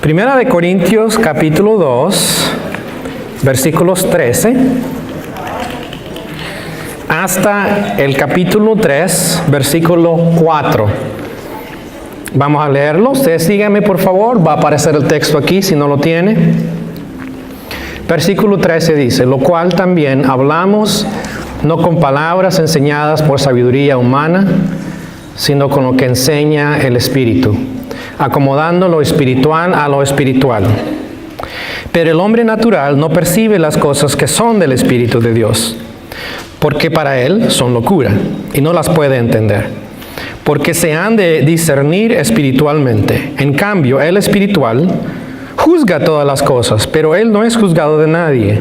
Primera de Corintios capítulo 2, versículos 13 hasta el capítulo 3, versículo 4. Vamos a leerlo. Ustedes síganme, por favor. Va a aparecer el texto aquí si no lo tiene. Versículo 13 dice: lo cual también hablamos no con palabras enseñadas por sabiduría humana, sino con lo que enseña el Espíritu, acomodando lo espiritual a lo espiritual. Pero el hombre natural no percibe las cosas que son del Espíritu de Dios, porque para él son locura, y no las puede entender, porque se han de discernir espiritualmente. En cambio, el espiritual juzga todas las cosas, pero él no es juzgado de nadie.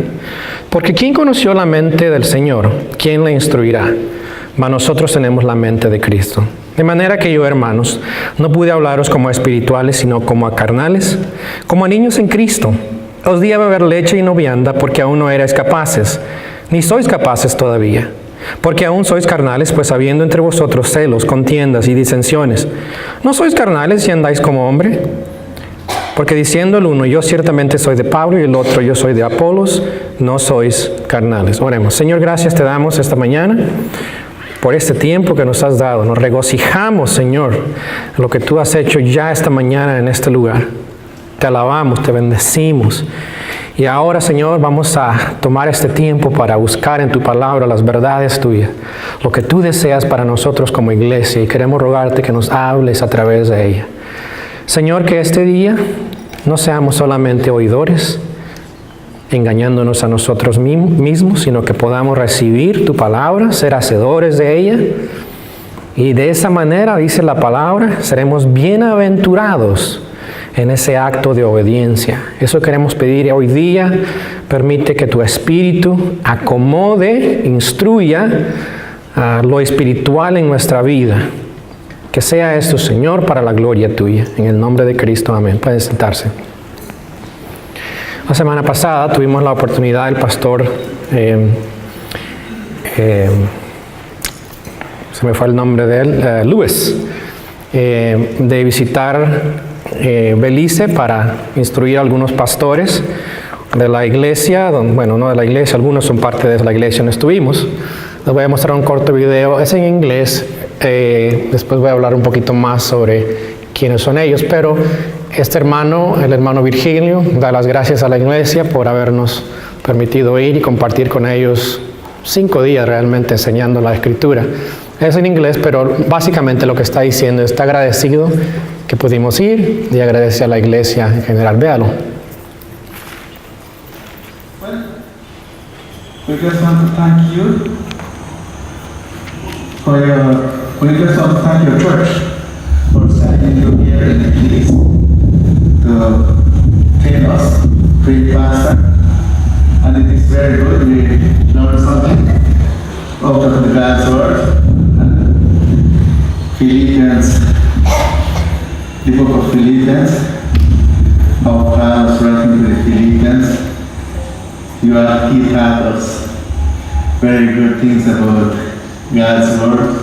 Porque ¿quién conoció la mente del Señor? ¿Quién le instruirá? Mas nosotros tenemos la mente de Cristo. De manera que yo, hermanos, no pude hablaros como a espirituales, sino como a carnales, como a niños en Cristo. Os di a beber leche y no vianda, porque aún no erais capaces, ni sois capaces todavía. Porque aún sois carnales, pues habiendo entre vosotros celos, contiendas y disensiones. ¿No sois carnales y andáis como hombre? Porque diciendo el uno, yo ciertamente soy de Pablo, y el otro, yo soy de Apolos, no sois carnales. Oremos. Señor, gracias te damos esta mañana por este tiempo que nos has dado. Nos regocijamos, Señor, en lo que tú has hecho ya esta mañana en este lugar. Te alabamos, te bendecimos. Y ahora, Señor, vamos a tomar este tiempo para buscar en tu palabra las verdades tuyas, lo que tú deseas para nosotros como iglesia, y queremos rogarte que nos hables a través de ella. Señor, que este día no seamos solamente oidores, engañándonos a nosotros mismos, sino que podamos recibir tu palabra, ser hacedores de ella, y de esa manera, dice la palabra, seremos bienaventurados en ese acto de obediencia. Eso queremos pedir hoy día. Permite que tu Espíritu acomode, instruya lo espiritual en nuestra vida. Que sea esto, Señor, para la gloria tuya. En el nombre de Cristo, amén. Pueden sentarse. La semana pasada tuvimos la oportunidad, el pastor, se me fue el nombre de él, Luis, de visitar Belice para instruir a algunos pastores de la iglesia, bueno, no de la iglesia, algunos son parte de la iglesia donde estuvimos. Les voy a mostrar un corto video, es en inglés. Después voy a hablar un poquito más sobre quiénes son ellos, pero este hermano, el hermano Virgilio, da las gracias a la iglesia por habernos permitido ir y compartir con ellos 5 días realmente enseñando la escritura. Es en inglés, pero básicamente lo que está diciendo, está agradecido que pudimos ir y agradece a la iglesia en general. Véalo. We just want to thank you we just want to thank your church for sending you here in the place to train us, train pastor, and it is very good. We learned something out of the God's word. Philippians, the book of Philippians, how Paul was writing to the Philippians. He taught us very good things about God's word,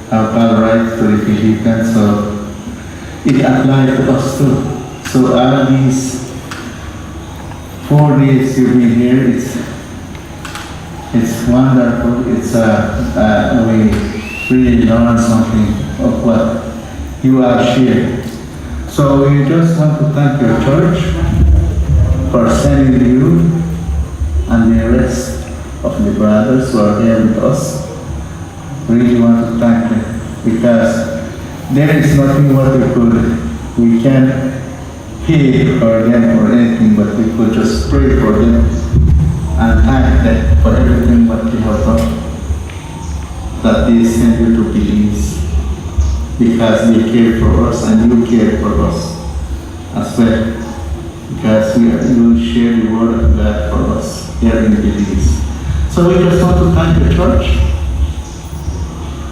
how Paul writes to the Philippians, so it applies to us too. So all these 4 days you've been here, it's wonderful. It's we really learn something of what you have shared. So we just want to thank your church for sending you and the rest of the brothers who are here with us. We really want to thank them, because there is nothing what we can pay for them or anything, but we could just pray for them and thank them for everything what they have done, that they send you to Belize, because they care for us and you care for us as well, because you share the word of God for us here in Belize. So we just want to thank the church.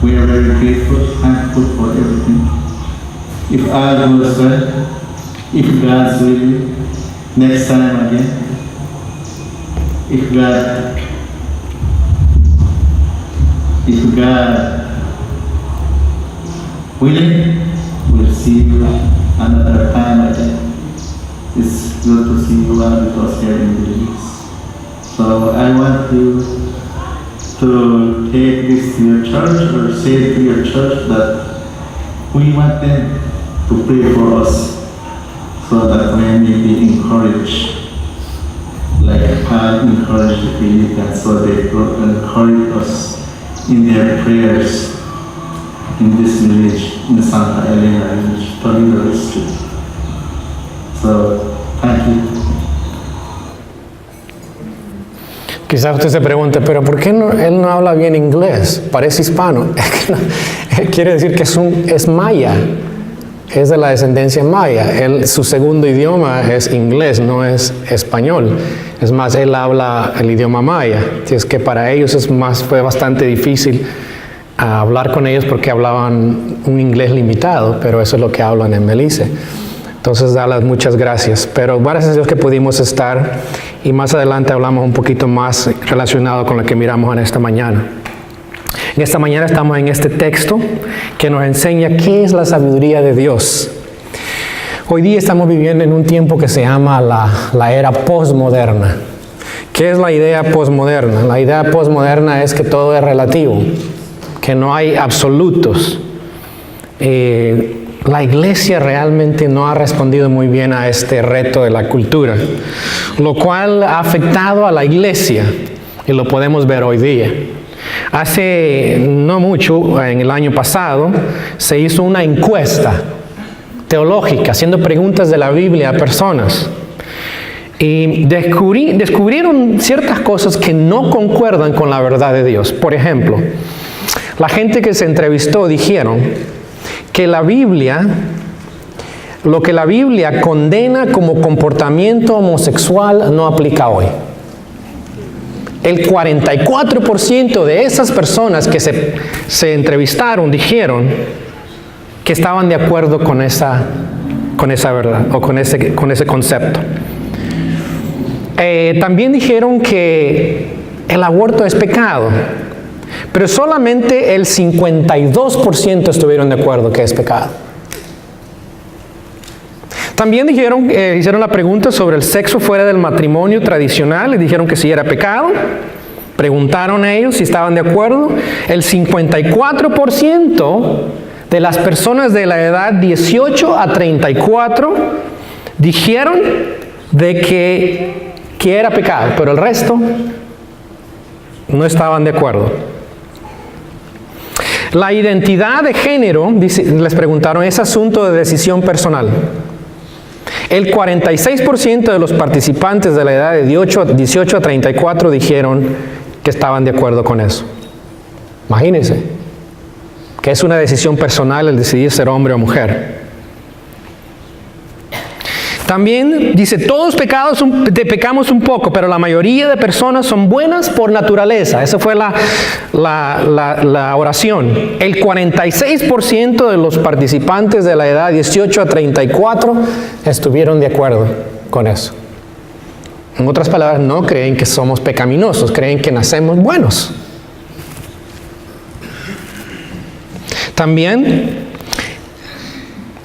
We are very grateful, thankful for everything. If all goes well, if God's will, next time again, if God willing, we'll see you another time again. good to see you and with us here in Belize. So I want you to take this to your church or say to your church that we want them to pray for us so that we may be encouraged, like Paul encouraged the Philippians, so they encourage us in their prayers in this village, in Santa Elena village, Toledo District. So, thank you. Quizás usted se pregunte, pero ¿por qué él no habla bien inglés? Parece hispano. Quiere decir que es maya, es de la descendencia maya. Su segundo idioma es inglés, no es español. Es más, él habla el idioma maya. Así es que para ellos fue bastante difícil hablar con ellos porque hablaban un inglés limitado, pero eso es lo que hablan en Belice. Entonces, darles muchas gracias. Pero gracias a Dios que pudimos estar y más adelante hablamos un poquito más relacionado con lo que miramos en esta mañana. En esta mañana estamos en este texto que nos enseña qué es la sabiduría de Dios. Hoy día estamos viviendo en un tiempo que se llama la era postmoderna. ¿Qué es la idea postmoderna? La idea postmoderna es que todo es relativo, que no hay absolutos. La iglesia realmente no ha respondido muy bien a este reto de la cultura, lo cual ha afectado a la iglesia y lo podemos ver hoy día. Hace no mucho, en el año pasado, se hizo una encuesta teológica haciendo preguntas de la Biblia a personas y descubrieron ciertas cosas que no concuerdan con la verdad de Dios. Por ejemplo, la gente que se entrevistó dijeron que la Biblia, lo que la Biblia condena como comportamiento homosexual no aplica hoy. El 44% de esas personas que se entrevistaron dijeron que estaban de acuerdo con esa verdad o con ese concepto. También dijeron que el aborto es pecado. Pero solamente el 52% estuvieron de acuerdo que es pecado. También hicieron la pregunta sobre el sexo fuera del matrimonio tradicional y dijeron que sí era pecado. Preguntaron a ellos si estaban de acuerdo. El 54% de las personas de la edad 18 a 34 dijeron de que era pecado, pero el resto no estaban de acuerdo. La identidad de género, les preguntaron, es asunto de decisión personal. El 46% de los participantes de la edad de 18 a 34 dijeron que estaban de acuerdo con eso. Imagínense, que es una decisión personal el decidir ser hombre o mujer. También dice, todos pecamos un poco, pero la mayoría de personas son buenas por naturaleza. Esa fue la oración. El 46% de los participantes de la edad 18 a 34 estuvieron de acuerdo con eso. En otras palabras, no creen que somos pecaminosos, creen que nacemos buenos. También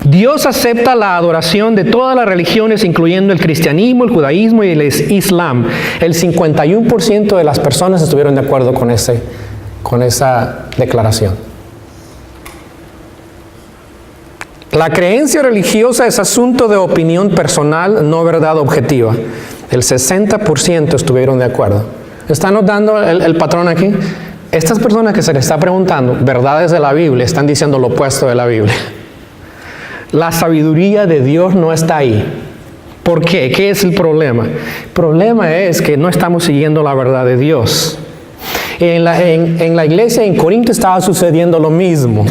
Dios acepta la adoración de todas las religiones, incluyendo el cristianismo, el judaísmo y el islam. El 51% de las personas estuvieron de acuerdo con esa declaración. La creencia religiosa es asunto de opinión personal, no verdad objetiva. El 60% estuvieron de acuerdo. ¿Están notando el patrón aquí? Estas personas que se les está preguntando verdades de la Biblia están diciendo lo opuesto de la Biblia. La sabiduría de Dios no está ahí. ¿Por qué? ¿Qué es el problema? El problema es que no estamos siguiendo la verdad de Dios. En la iglesia en Corinto estaba sucediendo lo mismo.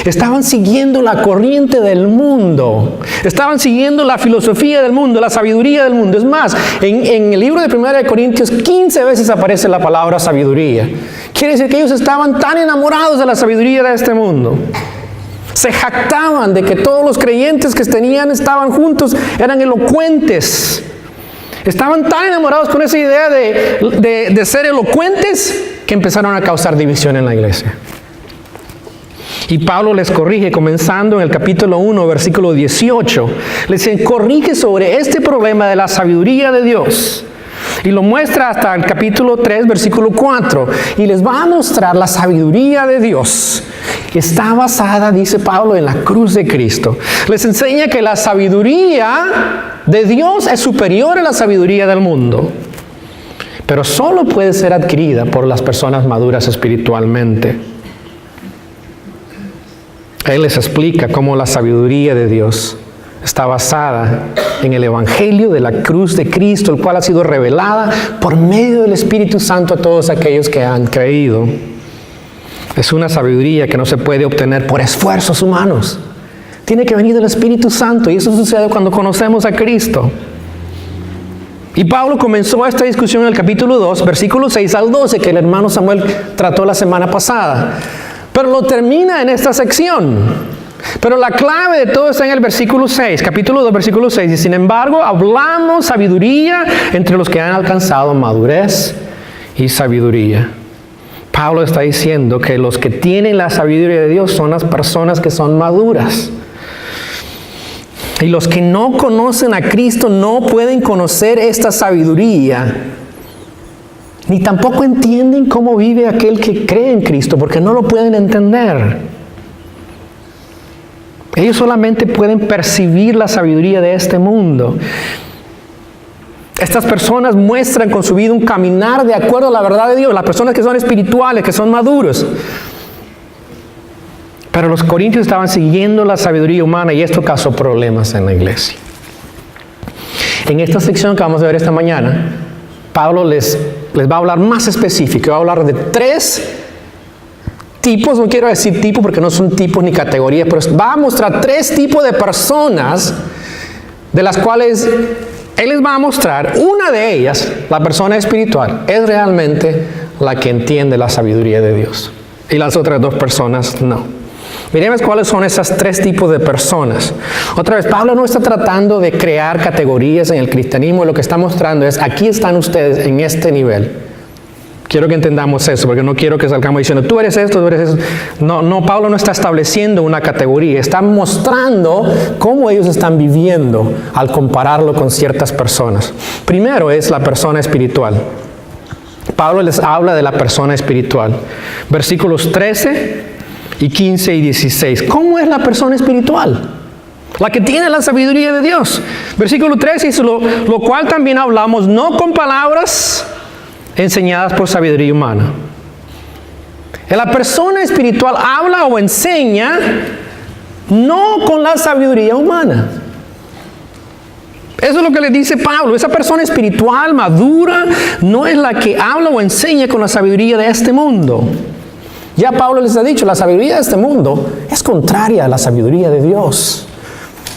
Estaban siguiendo la corriente del mundo. Estaban siguiendo la filosofía del mundo, la sabiduría del mundo. Es más, en el libro de 1 Corintios 15 veces aparece la palabra sabiduría. Quiere decir que ellos estaban tan enamorados de la sabiduría de este mundo. Se jactaban de que todos los creyentes que estaban juntos, eran elocuentes. Estaban tan enamorados con esa idea de ser elocuentes que empezaron a causar división en la iglesia. Y Pablo les corrige, comenzando en el capítulo 1, versículo 18. Les corrige sobre este problema de la sabiduría de Dios. Y lo muestra hasta el capítulo 3, versículo 4. Y les va a mostrar la sabiduría de Dios. Está basada, dice Pablo, en la cruz de Cristo. Les enseña que la sabiduría de Dios es superior a la sabiduría del mundo. Pero solo puede ser adquirida por las personas maduras espiritualmente. Él les explica cómo la sabiduría de Dios está basada en el Evangelio de la cruz de Cristo, el cual ha sido revelada por medio del Espíritu Santo a todos aquellos que han creído. Es una sabiduría que no se puede obtener por esfuerzos humanos. Tiene que venir del Espíritu Santo, y eso sucede cuando conocemos a Cristo. Y Pablo comenzó esta discusión en el capítulo 2, versículos 6 al 12, que el hermano Samuel trató la semana pasada. Pero lo termina en esta sección. Pero la clave de todo está en el versículo 6, capítulo 2, versículo 6. Y sin embargo, hablamos sabiduría entre los que han alcanzado madurez y sabiduría. Pablo está diciendo que los que tienen la sabiduría de Dios son las personas que son maduras. Y los que no conocen a Cristo no pueden conocer esta sabiduría. Ni tampoco entienden cómo vive aquel que cree en Cristo, porque no lo pueden entender. Ellos solamente pueden percibir la sabiduría de este mundo. Estas personas muestran con su vida un caminar de acuerdo a la verdad de Dios. Las personas que son espirituales, que son maduros. Pero los corintios estaban siguiendo la sabiduría humana y esto causó problemas en la iglesia. En esta sección que vamos a ver esta mañana, Pablo les va a hablar más específico. Va a hablar de 3 tipos, no quiero decir tipos porque no son tipos ni categorías, pero va a mostrar 3 tipos de personas de las cuales él les va a mostrar. Una de ellas, la persona espiritual, es realmente la que entiende la sabiduría de Dios. Y las otras 2 personas no. Miremos cuáles son esas 3 tipos de personas. Otra vez, Pablo no está tratando de crear categorías en el cristianismo. Lo que está mostrando es, aquí están ustedes en este nivel. Quiero que entendamos eso, porque no quiero que salgamos diciendo, tú eres esto, tú eres eso. No, Pablo no está estableciendo una categoría. Está mostrando cómo ellos están viviendo al compararlo con ciertas personas. Primero es la persona espiritual. Pablo les habla de la persona espiritual. Versículos 13 y 15 y 16. ¿Cómo es la persona espiritual? La que tiene la sabiduría de Dios. Versículo 13 dice, lo cual también hablamos no con palabras enseñadas por sabiduría humana. La persona espiritual habla o enseña no con la sabiduría humana. Eso es lo que le dice Pablo. Esa persona espiritual, madura, no es la que habla o enseña con la sabiduría de este mundo. Ya Pablo les ha dicho, la sabiduría de este mundo es contraria a la sabiduría de Dios.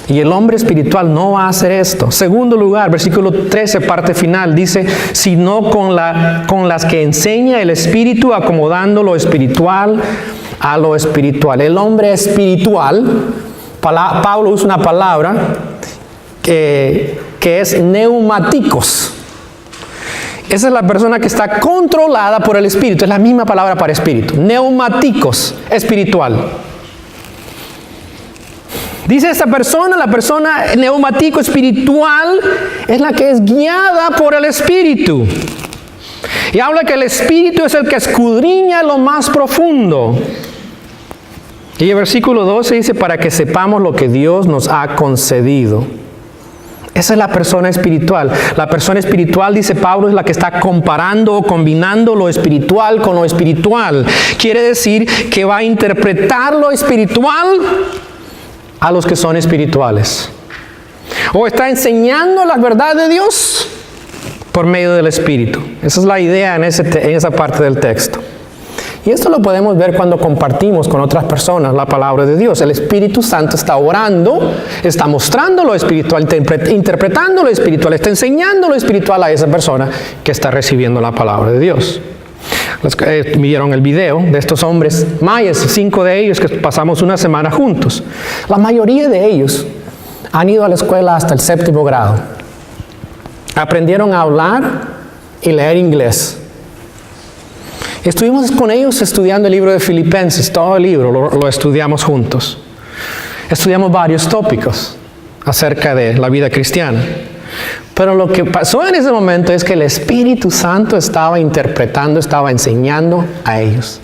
Y el hombre espiritual no va a hacer esto. Segundo lugar, versículo 13, parte final, dice, sino con las que enseña el Espíritu, acomodando lo espiritual a lo espiritual. El hombre espiritual, Pablo usa una palabra que es neumáticos. Esa es la persona que está controlada por el Espíritu. Es la misma palabra para espíritu. Neumáticos, espiritual. Dice esta persona, la persona neumático espiritual es la que es guiada por el Espíritu. Y habla que el Espíritu es el que escudriña lo más profundo. Y el versículo 12 dice, para que sepamos lo que Dios nos ha concedido. Esa es la persona espiritual. La persona espiritual, dice Pablo, es la que está comparando o combinando lo espiritual con lo espiritual. Quiere decir que va a interpretar lo espiritual a los que son espirituales. O está enseñando la verdad de Dios por medio del Espíritu. Esa es la idea en esa parte del texto. Y esto lo podemos ver cuando compartimos con otras personas la palabra de Dios. El Espíritu Santo está orando, está mostrando lo espiritual, interpretando lo espiritual, está enseñando lo espiritual a esa persona que está recibiendo la palabra de Dios. Vieron el video de estos hombres mayas, 5 de ellos que pasamos una semana juntos. La mayoría de ellos han ido a la escuela hasta el 7º grado. Aprendieron a hablar y leer inglés. Estuvimos con ellos estudiando el libro de Filipenses, todo el libro lo estudiamos juntos. Estudiamos varios tópicos acerca de la vida cristiana. Pero lo que pasó en ese momento es que el Espíritu Santo estaba interpretando, estaba enseñando a ellos.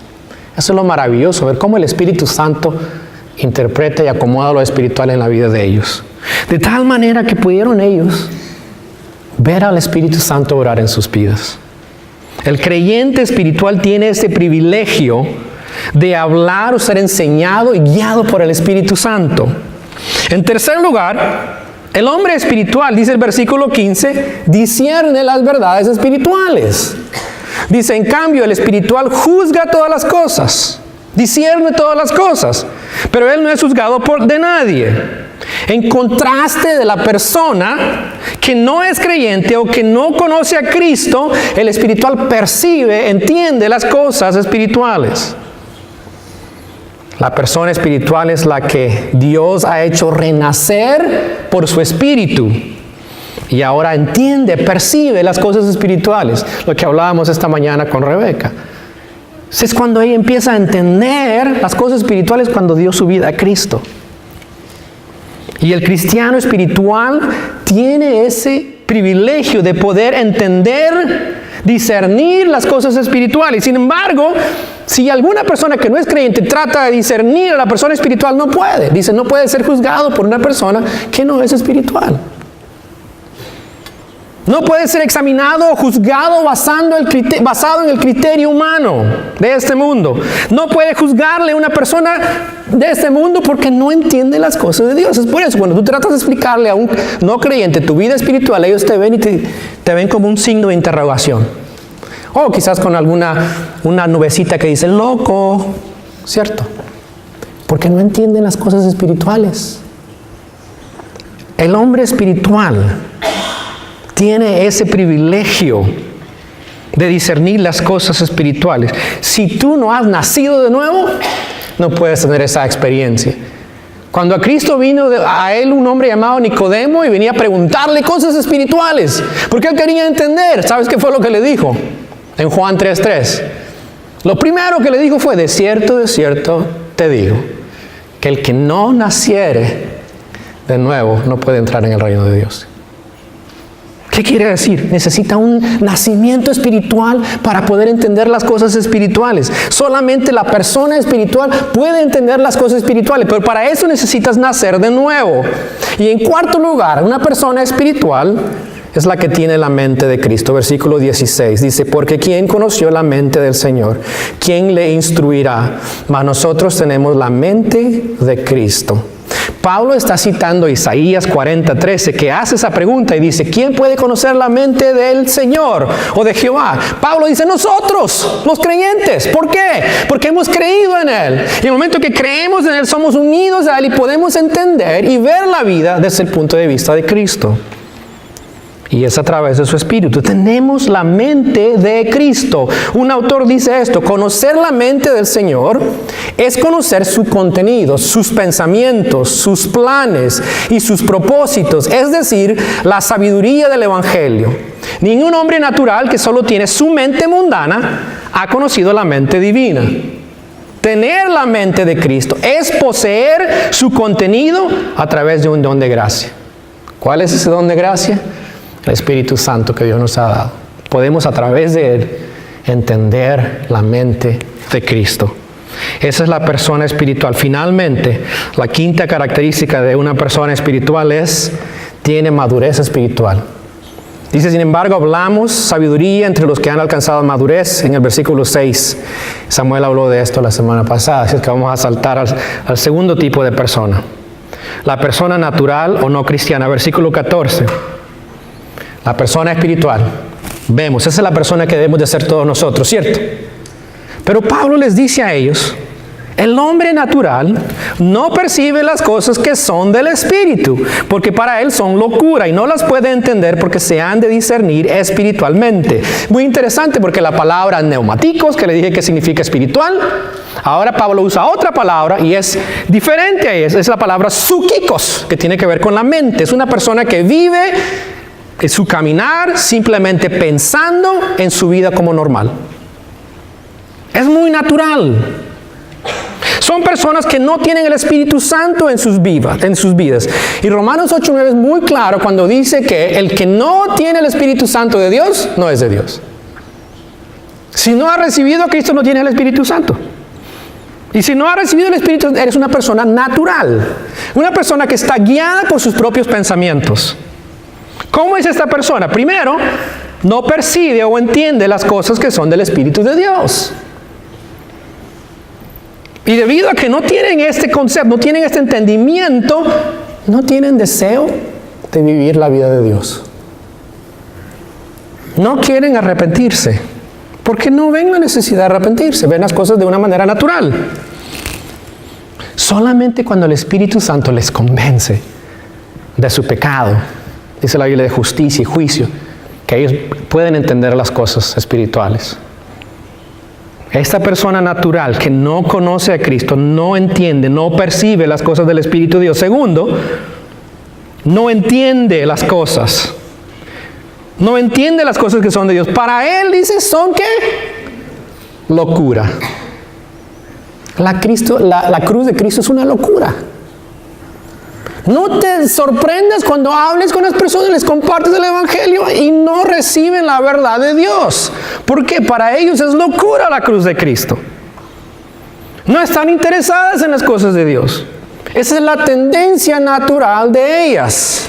Eso es lo maravilloso, ver cómo el Espíritu Santo interpreta y acomoda lo espiritual en la vida de ellos. De tal manera que pudieron ellos ver al Espíritu Santo orar en sus vidas. El creyente espiritual tiene ese privilegio de hablar o ser enseñado y guiado por el Espíritu Santo. En tercer lugar, el hombre espiritual, dice el versículo 15, discierne las verdades espirituales. Dice, en cambio, el espiritual juzga todas las cosas, discierne todas las cosas, pero él no es juzgado de nadie. En contraste de la persona que no es creyente o que no conoce a Cristo, el espiritual percibe, entiende las cosas espirituales. La persona espiritual es la que Dios ha hecho renacer por su espíritu. Y ahora entiende, percibe las cosas espirituales. Lo que hablábamos esta mañana con Rebeca. Es cuando ella empieza a entender las cosas espirituales cuando dio su vida a Cristo. Y el cristiano espiritual tiene ese privilegio de poder entender, discernir las cosas espirituales. Sin embargo, si alguna persona que no es creyente trata de discernir a la persona espiritual, no puede. Dice, no puede ser juzgado por una persona que no es espiritual. No puede ser examinado o juzgado basado en el criterio humano de este mundo. No puede juzgarle a una persona de este mundo porque no entiende las cosas de Dios. Es por eso, cuando tú tratas de explicarle a un no creyente tu vida espiritual, ellos te ven y te ven como un signo de interrogación. O quizás con una nubecita que dice, loco, ¿cierto? Porque no entienden las cosas espirituales. El hombre espiritual tiene ese privilegio de discernir las cosas espirituales. Si tú no has nacido de nuevo, no puedes tener esa experiencia. Cuando a Cristo vino a él un hombre llamado Nicodemo y venía a preguntarle cosas espirituales, porque él quería entender. ¿Sabes qué fue lo que le dijo? En Juan 3:3. Lo primero que le dijo fue, de cierto te digo, que el que no naciere de nuevo no puede entrar en el reino de Dios. ¿Qué quiere decir? Necesita un nacimiento espiritual para poder entender las cosas espirituales. Solamente la persona espiritual puede entender las cosas espirituales, pero para eso necesitas nacer de nuevo. Y en cuarto lugar, una persona espiritual es la que tiene la mente de Cristo. Versículo 16 dice, porque ¿quién conoció la mente del Señor? ¿Quién le instruirá? Mas nosotros tenemos la mente de Cristo. Pablo está citando Isaías 40:13, que hace esa pregunta y dice, ¿quién puede conocer la mente del Señor o de Jehová? Pablo dice, nosotros, los creyentes. ¿Por qué? Porque hemos creído en Él. Y en el momento que creemos en Él, somos unidos a Él y podemos entender y ver la vida desde el punto de vista de Cristo. Y es a través de su Espíritu. Tenemos la mente de Cristo. Un autor dice esto, conocer la mente del Señor es conocer su contenido, sus pensamientos, sus planes y sus propósitos, es decir, la sabiduría del Evangelio. Ningún hombre natural que solo tiene su mente mundana ha conocido la mente divina. Tener la mente de Cristo es poseer su contenido a través de un don de gracia. ¿Cuál es ese don de gracia? El Espíritu Santo que Dios nos ha dado. Podemos a través de Él entender la mente de Cristo. Esa es la persona espiritual. Finalmente, la quinta característica de una persona espiritual es, tiene madurez espiritual. Dice, sin embargo, hablamos sabiduría entre los que han alcanzado madurez, en el versículo 6. Samuel habló de esto la semana pasada, así es que vamos a saltar al segundo tipo de persona. La persona natural o no cristiana, versículo 14. La persona espiritual. Vemos, esa es la persona que debemos de ser todos nosotros, ¿cierto? Pero Pablo les dice a ellos, el hombre natural no percibe las cosas que son del Espíritu, porque para él son locura y no las puede entender porque se han de discernir espiritualmente. Muy interesante porque la palabra neumáticos, que le dije que significa espiritual, ahora Pablo usa otra palabra y es diferente a eso. Es la palabra psúquicos, que tiene que ver con la mente. Es una persona que vive en su caminar simplemente pensando en su vida como normal. Es muy natural. Son personas que no tienen el Espíritu Santo en sus vidas. Y Romanos 8:9 es muy claro cuando dice que el que no tiene el Espíritu Santo de Dios, no es de Dios. Si no ha recibido a Cristo, no tiene el Espíritu Santo. Y si no ha recibido el Espíritu, eres una persona natural. Una persona que está guiada por sus propios pensamientos. ¿Cómo es esta persona? Primero, no percibe o entiende las cosas que son del Espíritu de Dios. Y debido a que no tienen este concepto, no tienen este entendimiento, no tienen deseo de vivir la vida de Dios. No quieren arrepentirse, porque no ven la necesidad de arrepentirse, ven las cosas de una manera natural. Solamente cuando el Espíritu Santo les convence de su pecado, dice la Biblia, de justicia y juicio, que ellos pueden entender las cosas espirituales. Esta persona natural que no conoce a Cristo, no entiende, no percibe las cosas del Espíritu de Dios. Segundo, no entiende las cosas. No entiende las cosas que son de Dios. Para él, dice, ¿son qué? Locura. La cruz de Cristo es una locura. No te sorprendas cuando hables con las personas, les compartes el Evangelio y no reciben la verdad de Dios. Porque para ellos es locura la cruz de Cristo. No están interesadas en las cosas de Dios. Esa es la tendencia natural de ellas.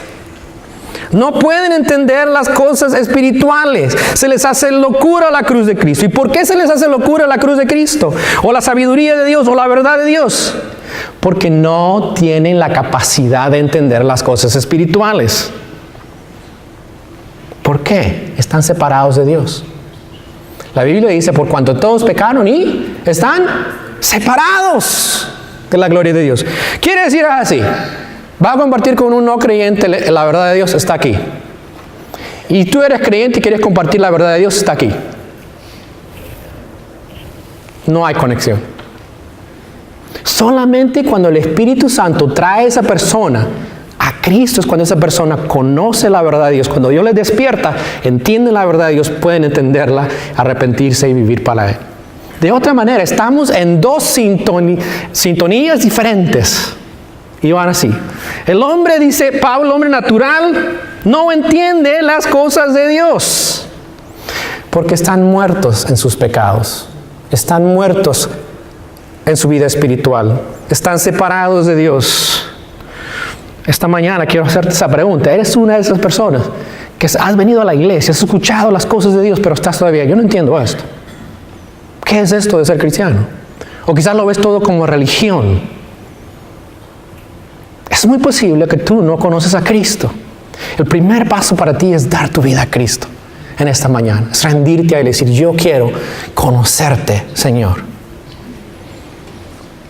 No pueden entender las cosas espirituales. Se les hace locura la cruz de Cristo. ¿Y por qué se les hace locura la cruz de Cristo? O la sabiduría de Dios, o la verdad de Dios. Porque no tienen la capacidad de entender las cosas espirituales. ¿Por qué? Están separados de Dios. La Biblia dice, por cuanto todos pecaron y están separados de la gloria de Dios. Quiere decir así, va a compartir con un no creyente la verdad de Dios, está aquí. Y tú eres creyente y quieres compartir la verdad de Dios, está aquí. No hay conexión. Solamente cuando el Espíritu Santo trae a esa persona a Cristo es cuando esa persona conoce la verdad de Dios. Cuando Dios les despierta, entienden la verdad de Dios, pueden entenderla, arrepentirse y vivir para Él. De otra manera, estamos en dos sintonías diferentes. Y van así. El hombre, dice Pablo, el hombre natural, no entiende las cosas de Dios. Porque están muertos en sus pecados. Están muertos en su vida espiritual. Están separados de Dios. Esta mañana quiero hacerte esa pregunta. ¿Eres una de esas personas que has venido a la iglesia, has escuchado las cosas de Dios, pero estás todavía, yo no entiendo esto? ¿Qué es esto de ser cristiano? O quizás lo ves todo como religión. Es muy posible que tú no conoces a Cristo. El primer paso para ti es dar tu vida a Cristo en esta mañana. Es rendirte a Él y decir, yo quiero conocerte, Señor.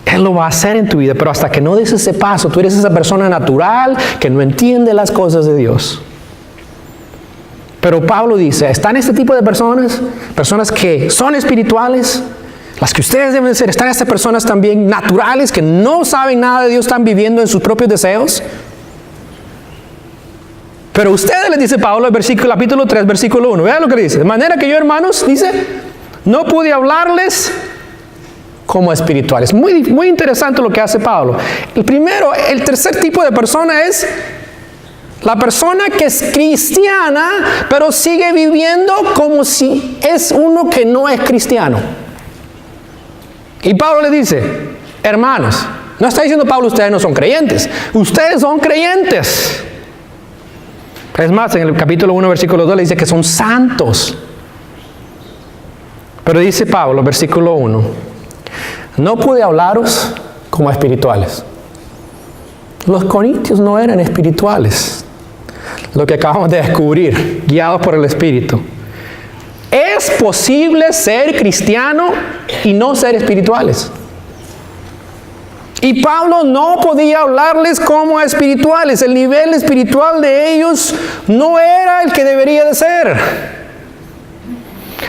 Él lo va a hacer en tu vida, pero hasta que no des ese paso, tú eres esa persona natural que no entiende las cosas de Dios. Pero Pablo dice, ¿están este tipo de personas? Personas que son espirituales, las que ustedes deben ser. ¿Están estas personas también naturales que no saben nada de Dios, están viviendo en sus propios deseos? Pero ustedes, les dice Pablo, el capítulo 3, versículo 1. Vean lo que dice. De manera que yo, hermanos, dice, no pude hablarles como espirituales. Muy interesante lo que hace Pablo. El tercer tipo de persona es la persona que es cristiana, pero sigue viviendo como si es uno que no es cristiano. Y Pablo le dice, hermanos, no está diciendo Pablo, ustedes no son creyentes. Ustedes son creyentes. Es más, en el capítulo 1, versículo 2 le dice que son santos. Pero dice Pablo, versículo 1, no pude hablaros como espirituales. Los corintios no eran espirituales. Lo que acabamos de descubrir, guiados por el Espíritu. ¿Es posible ser cristiano y no ser espirituales? Y Pablo no podía hablarles como espirituales. El nivel espiritual de ellos no era el que debería de ser.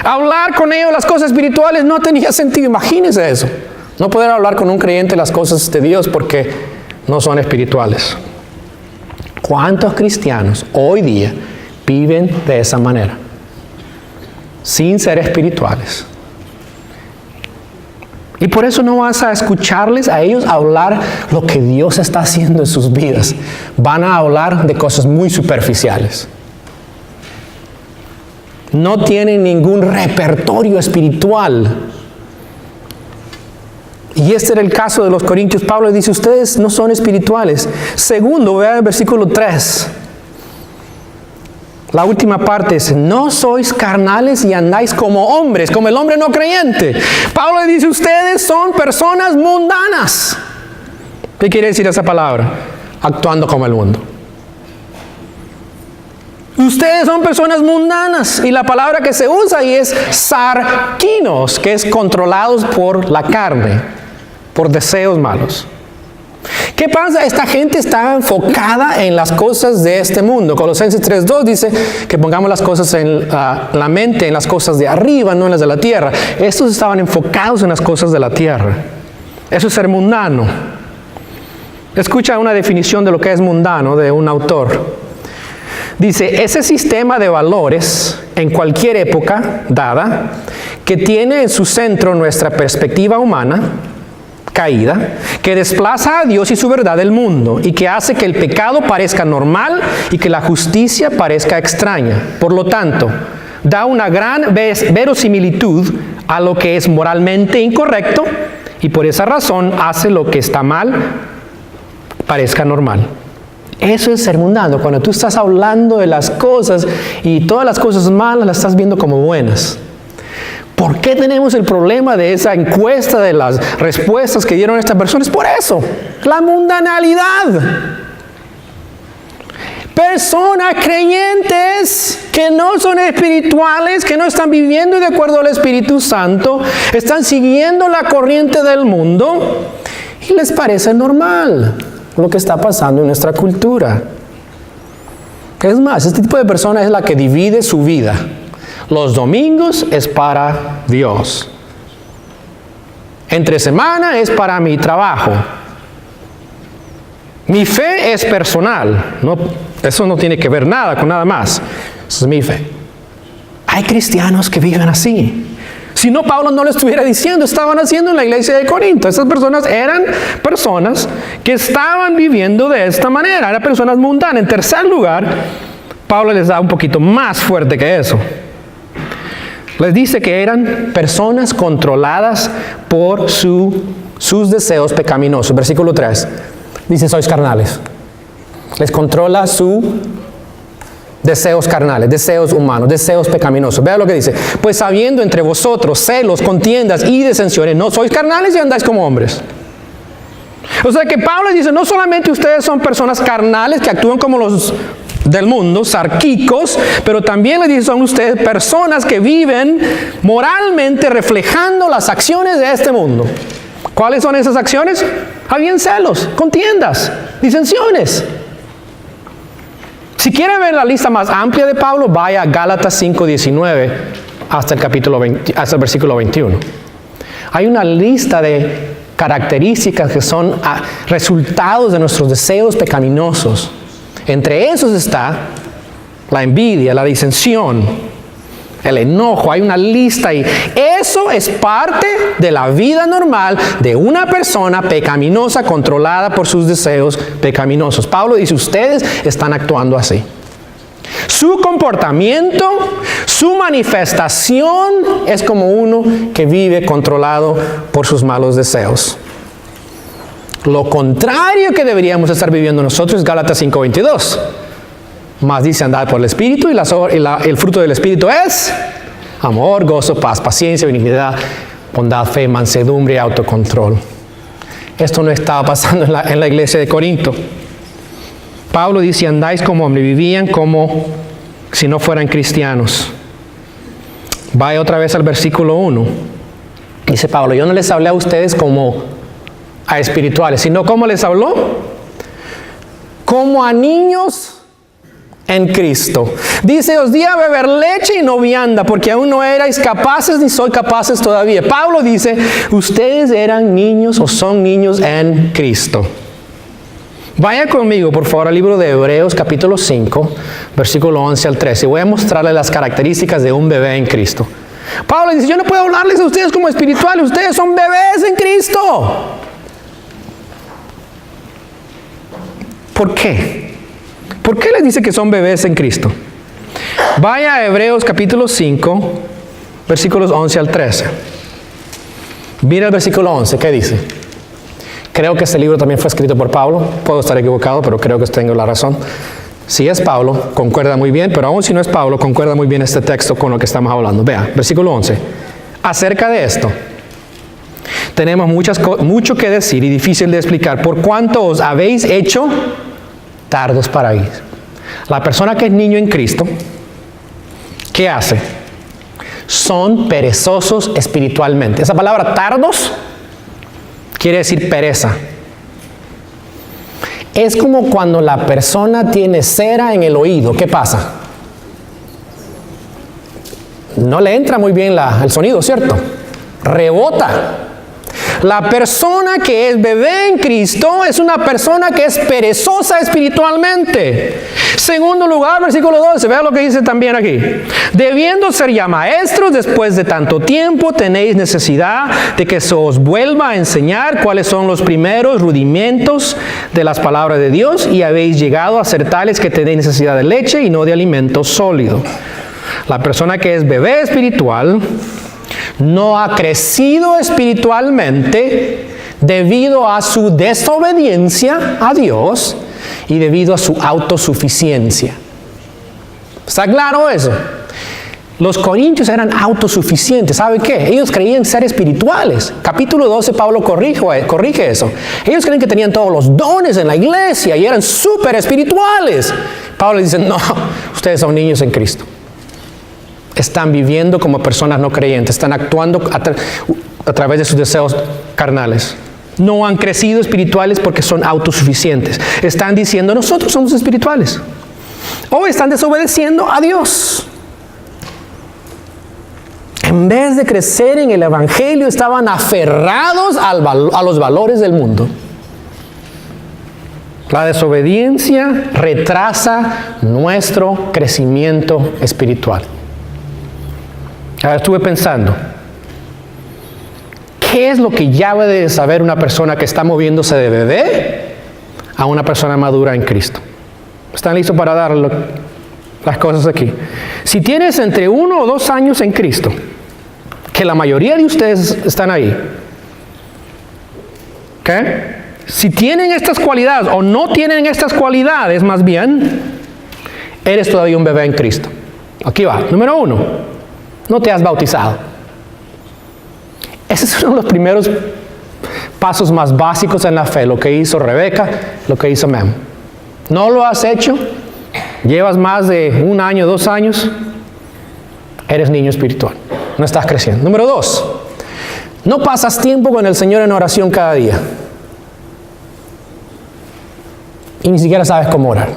Hablar con ellos las cosas espirituales no tenía sentido. Imagínense eso. No poder hablar con un creyente las cosas de Dios porque no son espirituales. ¿Cuántos cristianos hoy día viven de esa manera? Sin ser espirituales. Y por eso no vas a escucharles a ellos hablar lo que Dios está haciendo en sus vidas. Van a hablar de cosas muy superficiales. No tienen ningún repertorio espiritual. Y este era el caso de los corintios. Pablo dice, ustedes no son espirituales. Segundo, vean el versículo 3. La última parte es, no sois carnales y andáis como hombres, como el hombre no creyente. Pablo dice, ustedes son personas mundanas. ¿Qué quiere decir esa palabra? Actuando como el mundo. Ustedes son personas mundanas. Y la palabra que se usa ahí es sarquinos, que es controlados por la carne, por deseos malos. ¿Qué pasa? Esta gente está enfocada en las cosas de este mundo. Colosenses 3:2 dice que pongamos las cosas en la mente, en las cosas de arriba, no en las de la tierra. Estos estaban enfocados en las cosas de la tierra. Eso es ser mundano. Escucha una definición de lo que es mundano de un autor. Dice, ese sistema de valores en cualquier época dada que tiene en su centro nuestra perspectiva humana caída, que desplaza a Dios y su verdad del mundo y que hace que el pecado parezca normal y que la justicia parezca extraña. Por lo tanto, da una gran verosimilitud a lo que es moralmente incorrecto y por esa razón hace lo que está mal parezca normal. Eso es ser mundano, cuando tú estás hablando de las cosas y todas las cosas malas las estás viendo como buenas. ¿Por qué tenemos el problema de esa encuesta de las respuestas que dieron estas personas? Por eso, la mundanalidad. Personas creyentes que no son espirituales, que no están viviendo de acuerdo al Espíritu Santo, están siguiendo la corriente del mundo y les parece normal lo que está pasando en nuestra cultura. Es más, este tipo de persona es la que divide su vida. Los domingos es para Dios. Entre semana es para mi trabajo. Mi fe es personal. No, eso no tiene que ver nada con nada más. Esa es mi fe. Hay cristianos que viven así. Si no, Pablo no lo estuviera diciendo, estaban haciendo en la iglesia de Corinto. Esas personas eran personas que estaban viviendo de esta manera. Eran personas mundanas. En tercer lugar, Pablo les da un poquito más fuerte que eso. Les dice que eran personas controladas por sus deseos pecaminosos. Versículo 3. Dice, sois carnales. Les controla sus deseos carnales, deseos humanos, deseos pecaminosos. Vea lo que dice. Pues habiendo entre vosotros celos, contiendas y disensiones, no sois carnales y andáis como hombres. O sea que Pablo dice, no solamente ustedes son personas carnales que actúan como los del mundo, sarquicos, pero también le dice, son ustedes personas que viven moralmente reflejando las acciones de este mundo. ¿Cuáles son esas acciones? Habían celos, contiendas, disensiones. Si quiere ver la lista más amplia de Pablo, vaya a Gálatas 5:19 hasta el versículo 21. Hay una lista de características que son resultados de nuestros deseos pecaminosos. Entre esos está la envidia, la disensión, el enojo. Hay una lista y eso es parte de la vida normal de una persona pecaminosa controlada por sus deseos pecaminosos. Pablo dice, ustedes están actuando así. Su comportamiento, su manifestación es como uno que vive controlado por sus malos deseos. Lo contrario que deberíamos estar viviendo nosotros es Gálatas 5:22. Más dice andar por el Espíritu y el fruto del Espíritu es amor, gozo, paz, paciencia, benignidad, bondad, fe, mansedumbre y autocontrol. Esto no estaba pasando en la iglesia de Corinto. Pablo dice, andáis como hombres, vivían como si no fueran cristianos. Vaya otra vez al versículo 1. Dice Pablo, yo no les hablé a ustedes como a espirituales, sino como les habló, como a niños en Cristo. Dice, os di a beber leche y no vianda, porque aún no erais capaces ni sois capaces todavía. Pablo dice, ustedes eran niños o son niños en Cristo. Vaya conmigo, por favor, al libro de Hebreos, capítulo 5, versículo 11 al 13. Voy a mostrarles las características de un bebé en Cristo. Pablo dice, yo no puedo hablarles a ustedes como espirituales, ustedes son bebés en Cristo. ¿Por qué? ¿Por qué les dice que son bebés en Cristo? Vaya a Hebreos capítulo 5, versículos 11 al 13. Mira el versículo 11, ¿qué dice? Creo que este libro también fue escrito por Pablo. Puedo estar equivocado, pero creo que tengo la razón. Si es Pablo, concuerda muy bien, pero aún si no es Pablo, concuerda muy bien este texto con lo que estamos hablando. Vea, versículo 11. Acerca de esto, tenemos mucho que decir y difícil de explicar, por cuanto os habéis hecho tardos para ir. La persona que es niño en Cristo, ¿qué hace? Son perezosos espiritualmente. Esa palabra tardos quiere decir pereza. Es como cuando la persona tiene cera en el oído. ¿Qué pasa? No le entra muy bien el sonido, ¿cierto? Rebota. La persona que es bebé en Cristo es una persona que es perezosa espiritualmente. Segundo lugar, versículo 12, vea lo que dice también aquí. Debiendo ser ya maestros después de tanto tiempo, tenéis necesidad de que se os vuelva a enseñar cuáles son los primeros rudimentos de las palabras de Dios, y habéis llegado a ser tales que tenéis necesidad de leche y no de alimento sólido. La persona que es bebé espiritual no ha crecido espiritualmente debido a su desobediencia a Dios y debido a su autosuficiencia. ¿Está claro eso? Los corintios eran autosuficientes. ¿Sabe qué? Ellos creían ser espirituales. Capítulo 12, Pablo corrige eso. Ellos creen que tenían todos los dones en la iglesia y eran súper espirituales. Pablo les dice, no, ustedes son niños en Cristo. Están viviendo como personas no creyentes, están actuando a través de sus deseos carnales. No han crecido espirituales porque son autosuficientes. Están diciendo, nosotros somos espirituales. O están desobedeciendo a Dios. En vez de crecer en el Evangelio, estaban aferrados a los valores del mundo. La desobediencia retrasa nuestro crecimiento espiritual. Ahora estuve pensando, ¿qué es lo que ya debe de saber una persona que está moviéndose de bebé a una persona madura en Cristo? ¿Están listos para dar las cosas aquí? Si tienes entre 1 o 2 años en Cristo, que la mayoría de ustedes están ahí, ¿qué? Si tienen estas cualidades o no tienen estas cualidades, más bien, eres todavía un bebé en Cristo. Aquí va, número 1. No te has bautizado. Ese es uno de los primeros pasos más básicos en la fe, lo que hizo Rebeca, lo que hizo Mem. ¿No lo has hecho? ¿Llevas más de 1 año, 2 años? Eres niño espiritual. No estás creciendo. Número 2. No pasas tiempo con el Señor en oración cada día. Y ni siquiera sabes cómo orar.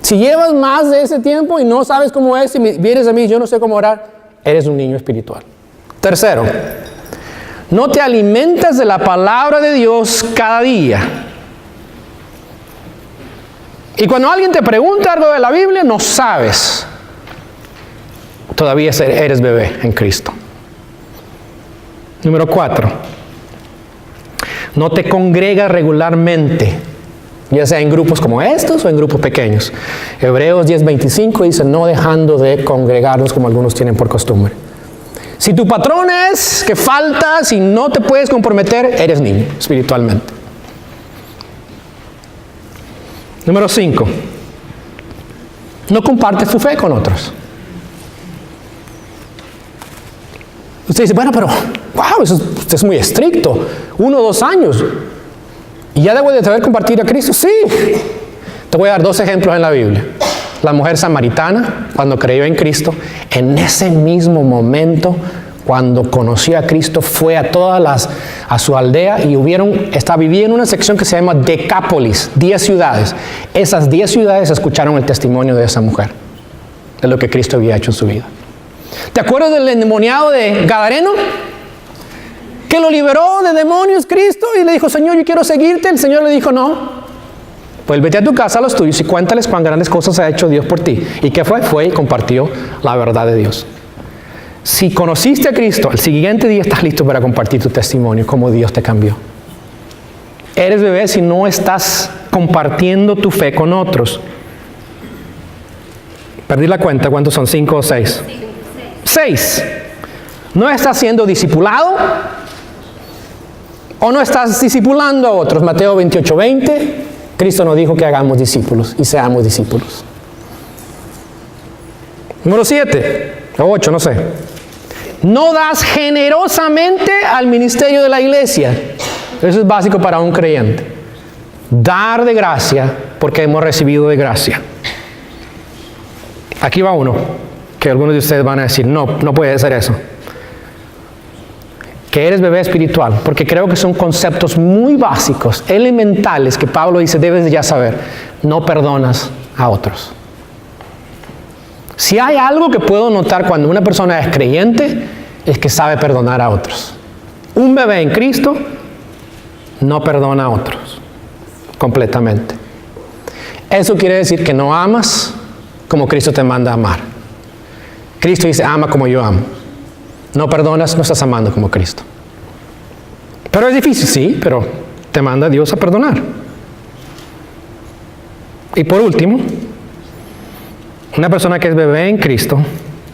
Si llevas más de ese tiempo y no sabes cómo es, y vienes a mí y yo no sé cómo orar, eres un niño espiritual. Tercero, no te alimentas de la palabra de Dios cada día. Y cuando alguien te pregunta algo de la Biblia, no sabes. Todavía eres bebé en Cristo. Número 4, no te congregas regularmente, ya sea en grupos como estos o en grupos pequeños. Hebreos 10:25 dice, no dejando de congregarnos como algunos tienen por costumbre. Si tu patrón es que faltas y no te puedes comprometer, eres niño espiritualmente. Número 5, no compartes tu fe con otros. Usted dice, bueno, pero, wow, usted es muy estricto. 1 o 2 años. ¿Y ya debo de saber compartir a Cristo? Sí. Te voy a dar 2 ejemplos en la Biblia. La mujer samaritana, cuando creyó en Cristo, en ese mismo momento, cuando conoció a Cristo, fue a su aldea y vivía en una sección que se llama Decápolis, 10 ciudades. Esas 10 ciudades escucharon el testimonio de esa mujer, de lo que Cristo había hecho en su vida. ¿Te acuerdas del endemoniado de Gadareno? Que lo liberó de demonios Cristo y le dijo, Señor, yo quiero seguirte. El Señor le dijo, no. Pues vete a tu casa a los tuyos y cuéntales cuán grandes cosas ha hecho Dios por ti. ¿Y qué fue? Fue y compartió la verdad de Dios. Si conociste a Cristo, el siguiente día estás listo para compartir tu testimonio, cómo Dios te cambió. Eres bebé si no estás compartiendo tu fe con otros. Perdí la cuenta, ¿cuántos son? 5 o 6. 6. ¿No estás siendo discipulado? ¿O no estás discipulando a otros? Mateo 28:20. Cristo nos dijo que hagamos discípulos y seamos discípulos. Número 7 o 8, no sé. No das generosamente al ministerio de la iglesia. Eso es básico para un creyente. Dar de gracia porque hemos recibido de gracia. Aquí va uno, que algunos de ustedes van a decir, no puede ser eso. Que eres bebé espiritual, porque creo que son conceptos muy básicos, elementales, que Pablo dice, debes de ya saber. No perdonas a otros. Si hay algo que puedo notar cuando una persona es creyente, es que sabe perdonar a otros. Un bebé en Cristo no perdona a otros completamente. Eso quiere decir que no amas como Cristo te manda a amar. Cristo dice, ama como yo amo. No perdonas, no estás amando como Cristo. Pero es difícil, sí, pero te manda Dios a perdonar. Y por último, una persona que es bebé en Cristo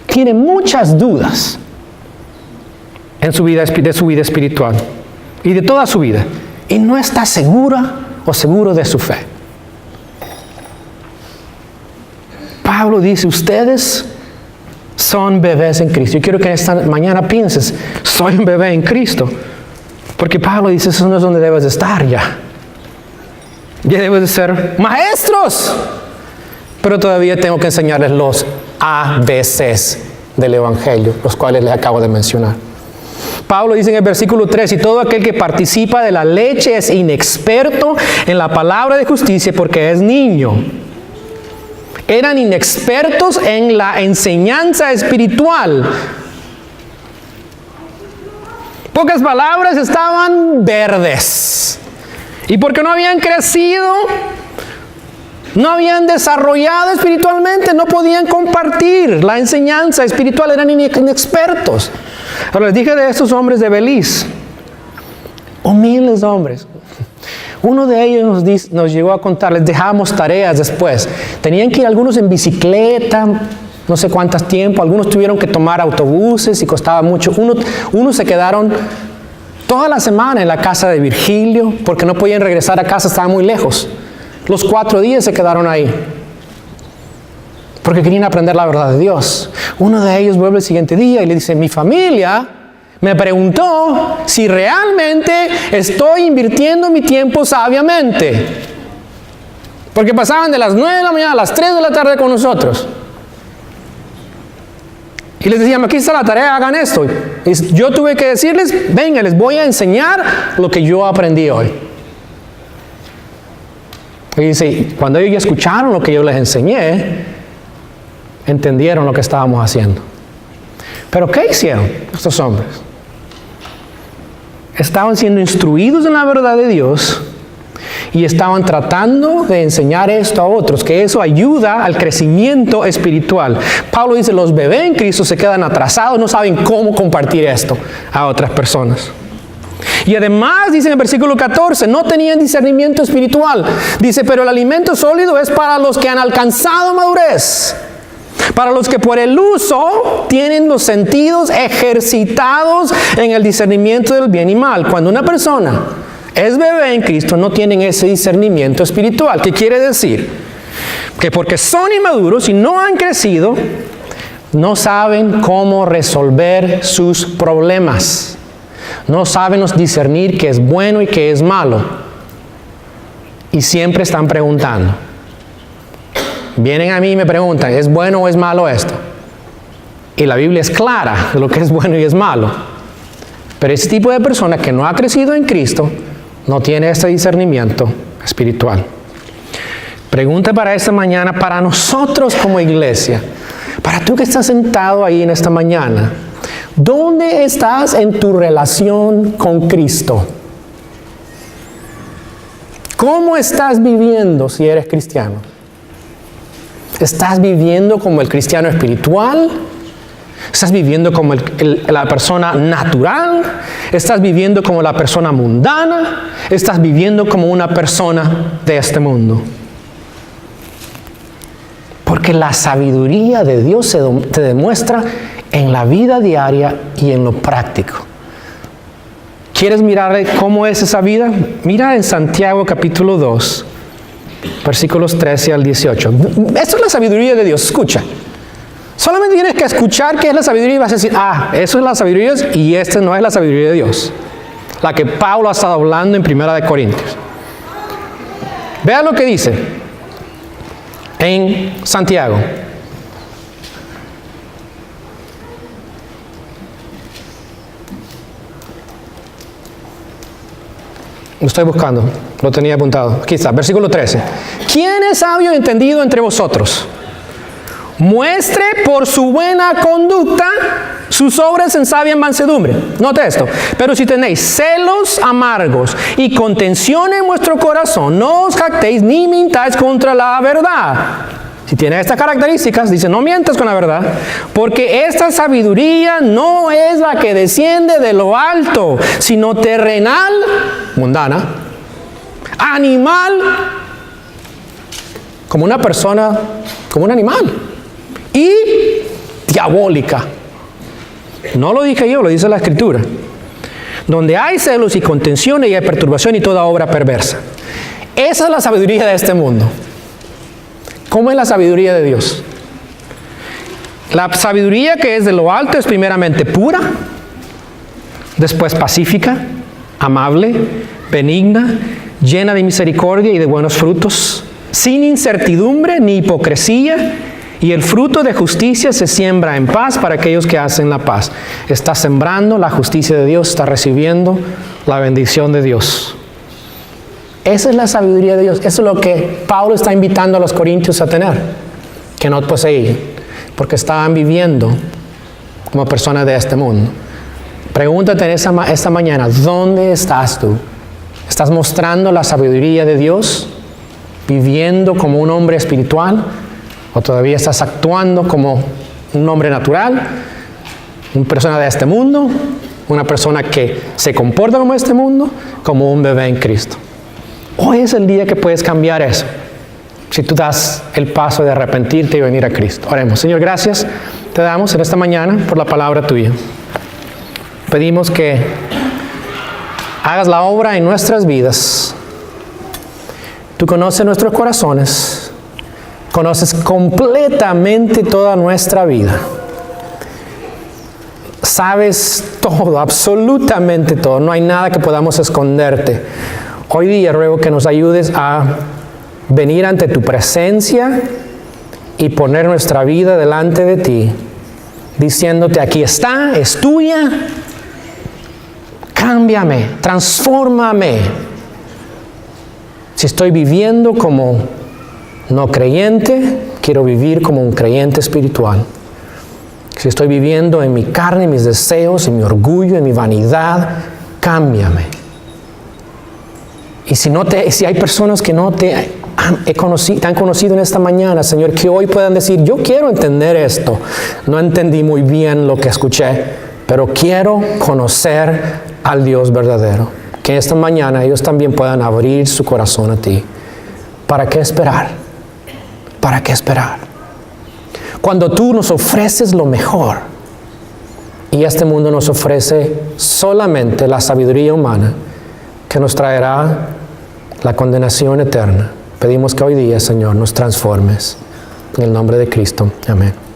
tiene muchas dudas en su vida, de su vida espiritual y de toda su vida, y no está segura o seguro de su fe. Pablo dice, ustedes son bebés en Cristo. Yo quiero que esta mañana pienses, soy un bebé en Cristo. Porque Pablo dice, eso no es donde debes de estar ya. Ya debes de ser maestros. Pero todavía tengo que enseñarles los ABCs del Evangelio, los cuales les acabo de mencionar. Pablo dice en el versículo 3, y todo aquel que participa de la leche es inexperto en la palabra de justicia porque es niño. Eran inexpertos en la enseñanza espiritual. Pocas palabras, estaban verdes. Y porque no habían crecido, no habían desarrollado espiritualmente, no podían compartir la enseñanza espiritual, eran inexpertos. Ahora les dije de estos hombres de Belice, humildes hombres. Uno de ellos nos llegó a contar, les dejábamos tareas después. Tenían que ir algunos en bicicleta, no sé cuántas tiempo, algunos tuvieron que tomar autobuses y costaba mucho. Unos se quedaron toda la semana en la casa de Virgilio porque no podían regresar a casa, estaban muy lejos. Los 4 días se quedaron ahí porque querían aprender la verdad de Dios. Uno de ellos vuelve el siguiente día y le dice, mi familia me preguntó si realmente estoy invirtiendo mi tiempo sabiamente. Porque pasaban de las 9 de la mañana a las 3 de la tarde con nosotros. Y les decíamos, aquí está la tarea, hagan esto. Y yo tuve que decirles, venga, les voy a enseñar lo que yo aprendí hoy. Y dice, cuando ellos ya escucharon lo que yo les enseñé, entendieron lo que estábamos haciendo. Pero ¿qué hicieron estos hombres? Estaban siendo instruidos en la verdad de Dios y estaban tratando de enseñar esto a otros, que eso ayuda al crecimiento espiritual. Pablo dice, los bebés en Cristo se quedan atrasados, no saben cómo compartir esto a otras personas. Y además, dice en el versículo 14, no tenían discernimiento espiritual. Dice, pero el alimento sólido es para los que han alcanzado madurez. Para los que por el uso tienen los sentidos ejercitados en el discernimiento del bien y mal. Cuando una persona es bebé en Cristo, no tienen ese discernimiento espiritual. ¿Qué quiere decir? Que porque son inmaduros y no han crecido, no saben cómo resolver sus problemas. No saben discernir qué es bueno y qué es malo. Y siempre están preguntando. Vienen a mí y me preguntan, ¿es bueno o es malo esto? Y la Biblia es clara de lo que es bueno y es malo. Pero ese tipo de persona que no ha crecido en Cristo, no tiene este discernimiento espiritual. Pregunta para esta mañana, para nosotros como iglesia, para tú que estás sentado ahí en esta mañana, ¿dónde estás en tu relación con Cristo? ¿Cómo estás viviendo si eres cristiano? ¿Estás viviendo como el cristiano espiritual? ¿Estás viviendo como la persona natural? ¿Estás viviendo como la persona mundana? ¿Estás viviendo como una persona de este mundo? Porque la sabiduría de Dios te demuestra en la vida diaria y en lo práctico. ¿Quieres mirar cómo es esa vida? Mira en Santiago capítulo 2, versículos 13 al 18. Esto es la sabiduría de Dios. Escucha. Solamente tienes que escuchar qué es la sabiduría y vas a decir, eso es la sabiduría de Dios y esta no es la sabiduría de Dios. La que Pablo ha estado hablando en 1 Corintios. Vea lo que dice en Santiago. Lo estoy buscando, lo tenía apuntado. Aquí está, versículo 13. ¿Quién es sabio y entendido entre vosotros? Muestre por su buena conducta sus obras en sabia mansedumbre. Note esto. Pero si tenéis celos amargos y contención en vuestro corazón, no os jactéis ni mintáis contra la verdad. Si tiene estas características, dice, no mientas con la verdad, porque esta sabiduría no es la que desciende de lo alto, sino terrenal, mundana, animal, como una persona, como un animal, y diabólica. No lo dije yo, lo dice la Escritura. Donde hay celos y contención y hay perturbación y toda obra perversa. Esa es la sabiduría de este mundo. ¿Cómo es la sabiduría de Dios? La sabiduría que es de lo alto es primeramente pura, después pacífica, amable, benigna, llena de misericordia y de buenos frutos, sin incertidumbre ni hipocresía, y el fruto de justicia se siembra en paz para aquellos que hacen la paz. Está sembrando la justicia de Dios, está recibiendo la bendición de Dios. Esa es la sabiduría de Dios. Eso es lo que Pablo está invitando a los corintios a tener, que no poseían, porque estaban viviendo como personas de este mundo. Pregúntate esta mañana, ¿dónde estás tú? ¿Estás mostrando la sabiduría de Dios, viviendo como un hombre espiritual? ¿O todavía estás actuando como un hombre natural? ¿Una persona de este mundo? ¿Una persona que se comporta como este mundo? Como un bebé en Cristo. Hoy es el día que puedes cambiar eso, si tú das el paso de arrepentirte y venir a Cristo. Oremos. Señor, gracias te damos en esta mañana por la palabra tuya. Pedimos que hagas la obra en nuestras vidas. Tú conoces nuestros corazones. Conoces completamente toda nuestra vida. Sabes todo, absolutamente todo. No hay nada que podamos esconderte. Hoy día ruego que nos ayudes a venir ante tu presencia y poner nuestra vida delante de ti, diciéndote, aquí está, es tuya. Cámbiame, transfórmame. Si estoy viviendo como no creyente, quiero vivir como un creyente espiritual. Si estoy viviendo en mi carne, en mis deseos, en mi orgullo, en mi vanidad, cámbiame. Y si hay personas que no te han conocido en esta mañana, Señor, que hoy puedan decir, yo quiero entender esto. No entendí muy bien lo que escuché, pero quiero conocer al Dios verdadero. Que esta mañana ellos también puedan abrir su corazón a ti. ¿Para qué esperar? ¿Para qué esperar? Cuando tú nos ofreces lo mejor y este mundo nos ofrece solamente la sabiduría humana que nos traerá la condenación eterna. Pedimos que hoy día, Señor, nos transformes. En el nombre de Cristo. Amén.